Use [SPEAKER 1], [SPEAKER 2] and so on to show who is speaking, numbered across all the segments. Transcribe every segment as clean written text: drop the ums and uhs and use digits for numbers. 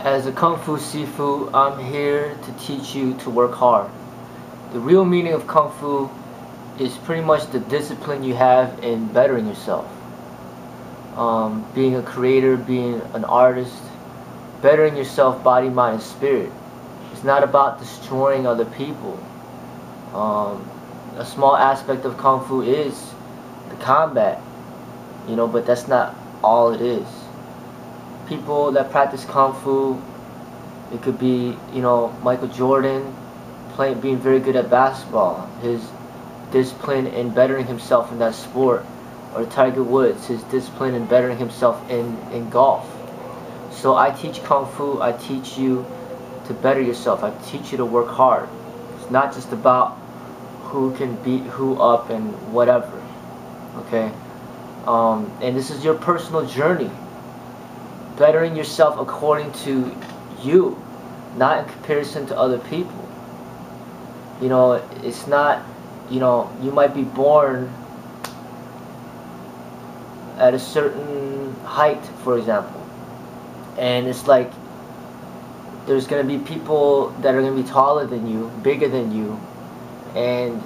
[SPEAKER 1] As a Kung Fu Sifu, I'm here to teach you to work hard. The real meaning of Kung Fu is pretty much the discipline you have in bettering yourself. Being a creator, being an artist, bettering yourself body, mind, and spirit. It's not about destroying other people. Um, a small aspect of Kung Fu is the combat, but that's not all it is. People that practice Kung Fu, it could be, Michael Jordan being very good at basketball, his discipline in bettering himself in that sport, or Tiger Woods, his discipline in bettering himself in golf. So I teach Kung Fu, I teach you to better yourself, I teach you to work hard. It's not just about who can beat who up and whatever, okay? And this is your personal journey, bettering yourself according to you, not in comparison to other people. It's not, you might be born at a certain height, for example, and it's like there's going to be people that are going to be taller than you, bigger than you, and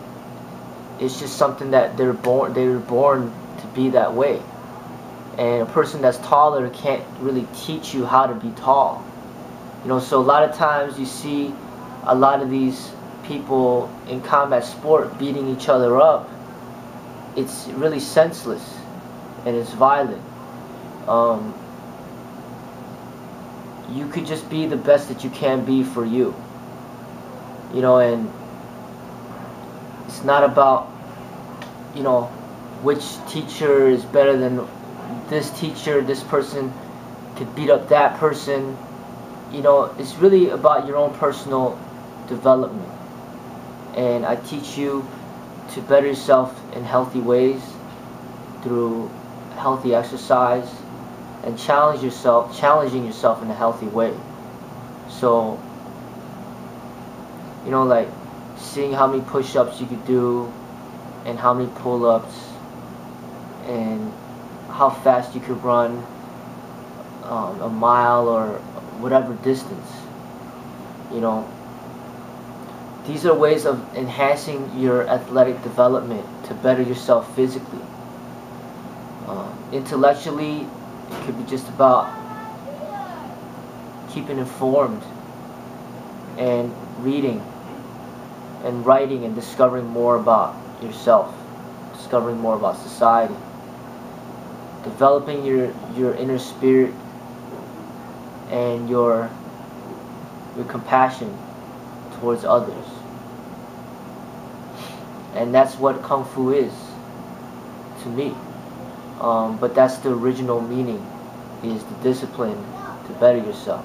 [SPEAKER 1] it's just something that they were born to be that way. And a person that's taller can't really teach you how to be tall. So a lot of times you see a lot of these people in combat sport beating each other up. It's really senseless and it's violent. You could just be the best that you can be for you. And it's not about, which teacher is better than this teacher, this person could beat up that person. It's really about your own personal development. And I teach you to better yourself in healthy ways through healthy exercise and challenging yourself in a healthy way. So, like seeing how many push-ups you could do and how many pull-ups and how fast you could run a mile or whatever distance. These are ways of enhancing your athletic development to better yourself physically. Intellectually, it could be just about keeping informed and reading and writing and discovering more about yourself, discovering more about society, developing your inner spirit and your compassion towards others. And that's what Kung Fu is to me. But that's the original meaning, is the discipline to better yourself.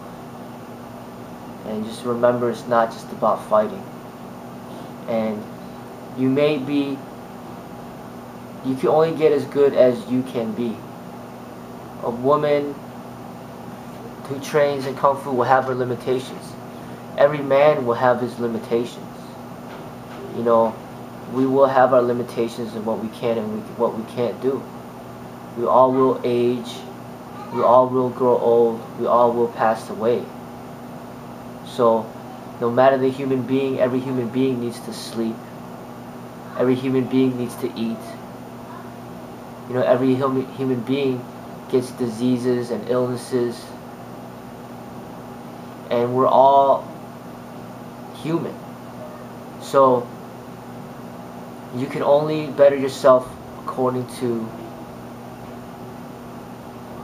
[SPEAKER 1] And just remember, it's not just about fighting. And you can only get as good as you can be. A woman who trains in Kung Fu will have her limitations. Every man will have his limitations. We will have our limitations in what we can and what we can't do. We all will age. We all will grow old. We all will pass away. So, no matter the human being, every human being needs to sleep. Every human being needs to eat. Every human being gets diseases and illnesses. And we're all human. So, you can only better yourself according to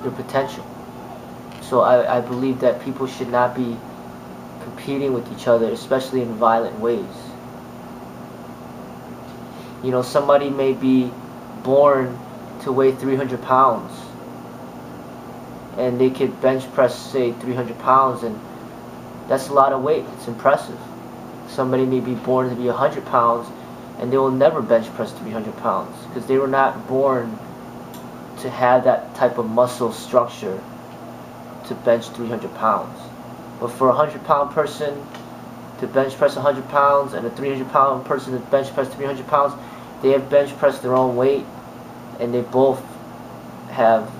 [SPEAKER 1] your potential. So I believe that people should not be competing with each other, especially in violent ways. Somebody may be born to weigh 300 pounds and they could bench press, say, 300 pounds, and that's a lot of weight. It's impressive. Somebody may be born to be 100 pounds and they will never bench press 300 pounds because they were not born to have that type of muscle structure to bench 300 pounds. But for a 100-pound person to bench press 100 pounds and a 300-pound person to bench press 300 pounds, they have bench pressed their own weight and they both have,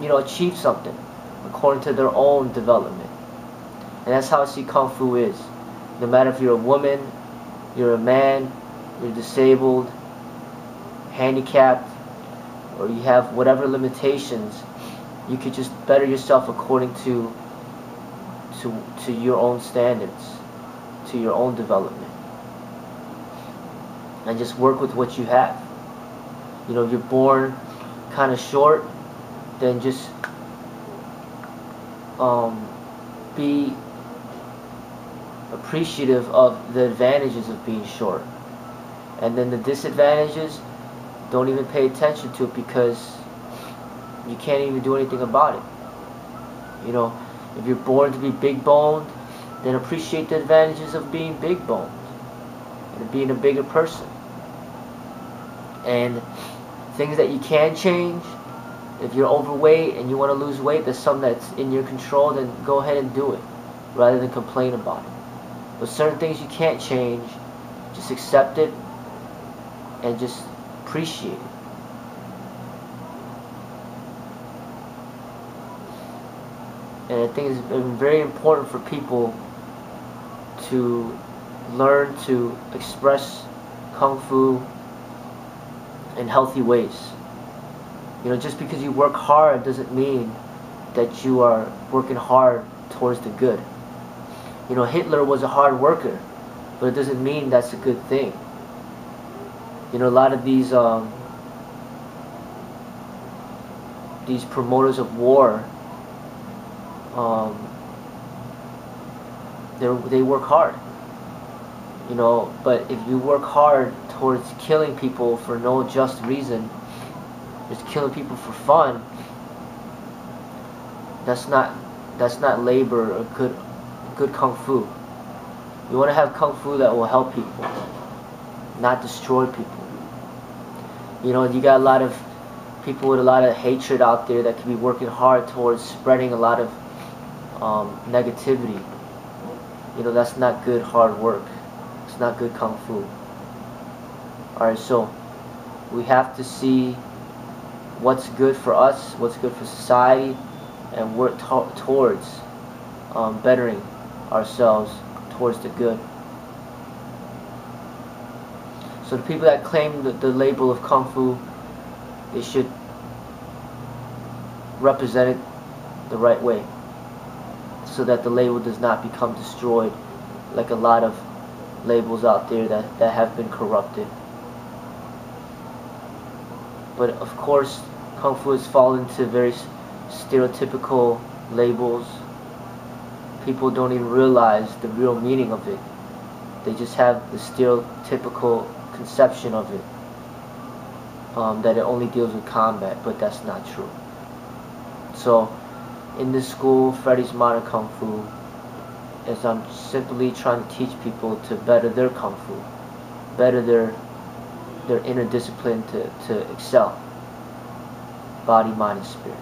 [SPEAKER 1] achieved something. according to their own development. And that's how I see Kung Fu is. No matter if you're a woman, you're a man, you're disabled, handicapped, or you have whatever limitations, you could just better yourself according to your own standards, to your own development. And just work with what you have. You know, if you're born kind of short, then just be appreciative of the advantages of being short. And then the disadvantages, don't even pay attention to it, because you can't even do anything about it. You know, if you're born to be big boned, then appreciate the advantages of being big boned and being a bigger person. And things that you can change, if you're overweight and you want to lose weight, that's something that's in your control, then go ahead and do it rather than complain about it. But certain things you can't change, just accept it and just appreciate it. And I think it's been very important for people to learn to express Kung Fu in healthy ways. You know, just because you work hard doesn't mean that you are working hard towards the good. You know, Hitler was a hard worker, but it doesn't mean that's a good thing. You know, a lot of these promoters of war, they work hard. You know, but if you work hard towards killing people for no just reason, just killing people for fun, that's not labor or good Kung Fu. You want to have Kung Fu that will help people, not destroy people. You know, you got a lot of people with a lot of hatred out there that could be working hard towards spreading a lot of negativity. You know, that's not good hard work. It's not good Kung Fu. Alright, so we have to see what's good for us, what's good for society, and work towards bettering ourselves towards the good. So the people that claim the label of Kung Fu, they should represent it the right way, so that the label does not become destroyed like a lot of labels out there that have been corrupted. But of course, Kung Fu has fallen into very stereotypical labels. People don't even realize the real meaning of it. They just have the stereotypical conception of it, that it only deals with combat, but that's not true. So in this school, Freddie's Modern Kung Fu, is I'm simply trying to teach people to better their Kung Fu, better their inner discipline to excel, body, mind, and spirit.